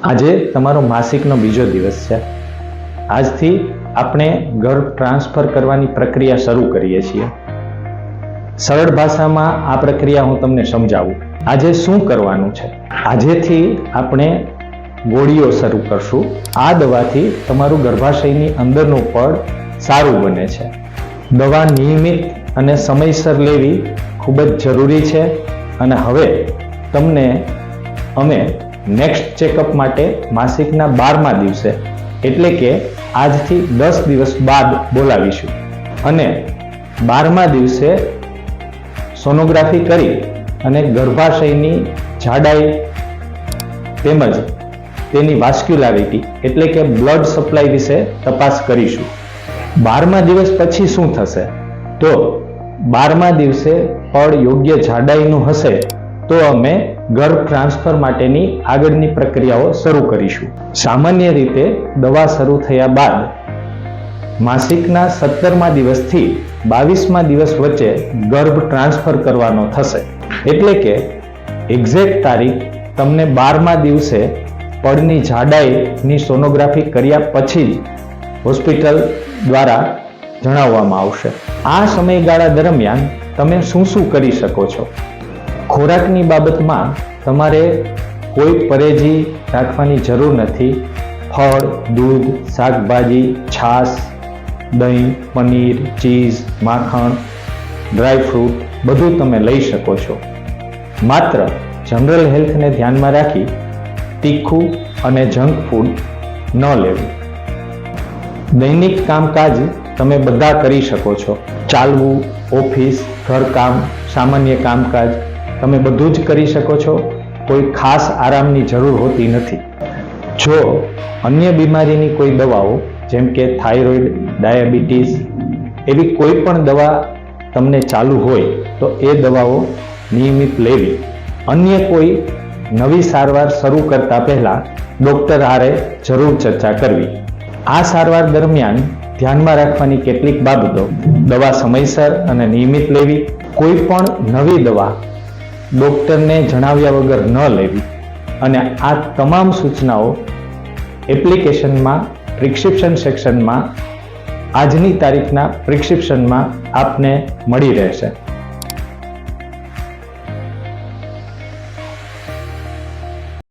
આજે તમારો માસિકનો બીજો દિવસ છે. આજથી આપણે ગર્ભ ટ્રાન્સફર કરવાની પ્રક્રિયા શરૂ કરીએ છીએ. સરળ ભાષામાં આ પ્રક્રિયા હું તમને સમજાવું. આજે શું કરવાનું છે? આજેથી આપણે ગોળીઓ શરૂ કરશું. આ દવાથી તમારું ગર્ભાશયની અંદરનું પડ સારું બને છે. દવા નિયમિત અને સમયસર લેવી ખૂબ જ જરૂરી છે. અને હવે તમને અમે નેક્સ્ટ ચેકઅપ માટે માસિકના 12મા દિવસે એટલે કે આજથી 10 દિવસ બાદ બોલાવીશું અને 12મા દિવસે સોનોગ્રાફી કરી અને ગર્ભાશયની જાડાઈ તેમજ તેની વાસ્ક્યુલારિટી એટલે કે બ્લડ સપ્લાય વિશે તપાસ કરીશું. 12મા દિવસ પછી શું થશે? તો 12મા દિવસે પડ યોગ્ય જાડાઈનું હશે તો અમે ગર્ભ ટ્રાન્સફર માટેની આગળની પ્રક્રિયાઓ શરૂ કરીશું. સામાન્ય રીતે દવા શરૂ થયા બાદ માસિકના 17મા દિવસથી 22મા દિવસ વચ્ચે ગર્ભ ટ્રાન્સફર કરવાનો થશે. એટલે કે એક્ઝેક્ટ તારીખ તમને 12મા દિવસે પડની જાડાઈની સોનોગ્રાફી કર્યા પછી જ હોસ્પિટલ દ્વારા જણાવવામાં આવશે. આ સમયગાળા દરમિયાન તમે શું શું કરી શકો છો? ખોરાકની બાબતમાં તમારે કોઈ પરેજી રાખવાની જરૂર નથી. ફળ, દૂધ, શાકભાજી, છાશ, દહીં, પનીર, ચીઝ, માખણ, ડ્રાયફ્રૂટ બધું તમે લઈ શકો છો. માત્ર જનરલ હેલ્થને ધ્યાનમાં રાખી તીખું અને જંક ફૂડ ન લેવું. દૈનિક કામકાજ તમે બધા કરી શકો છો. ચાલવું, ઓફિસ, ઘરકામ, સામાન્ય કામકાજ તમે બધું જ કરી શકો છો. કોઈ ખાસ આરામની જરૂર હોતી નથી. જો અન્ય બીમારીની કોઈ દવાઓ જેમ કે થાઇરોઇડ, ડાયાબિટીસ એવી કોઈ પણ દવા તમને ચાલુ હોય તો એ દવાઓ નિયમિત લેવી. અન્ય કોઈ નવી સારવાર શરૂ કરતા પહેલા ડૉક્ટર હારે જરૂર ચર્ચા કરવી. આ સારવાર દરમિયાન ધ્યાનમાં રાખવાની કેટલીક બાબતો: દવા સમયસર અને નિયમિત લેવી. કોઈ પણ નવી દવા ડૉક્ટરને જણાવ્યા વગર ન લેવી. અને આ તમામ સૂચનાઓ એપ્લિકેશનમાં પ્રિસ્ક્રિપ્શન સેક્શનમાં આજની તારીખના પ્રિસ્ક્રિપ્શનમાં આપને મળી રહેશે.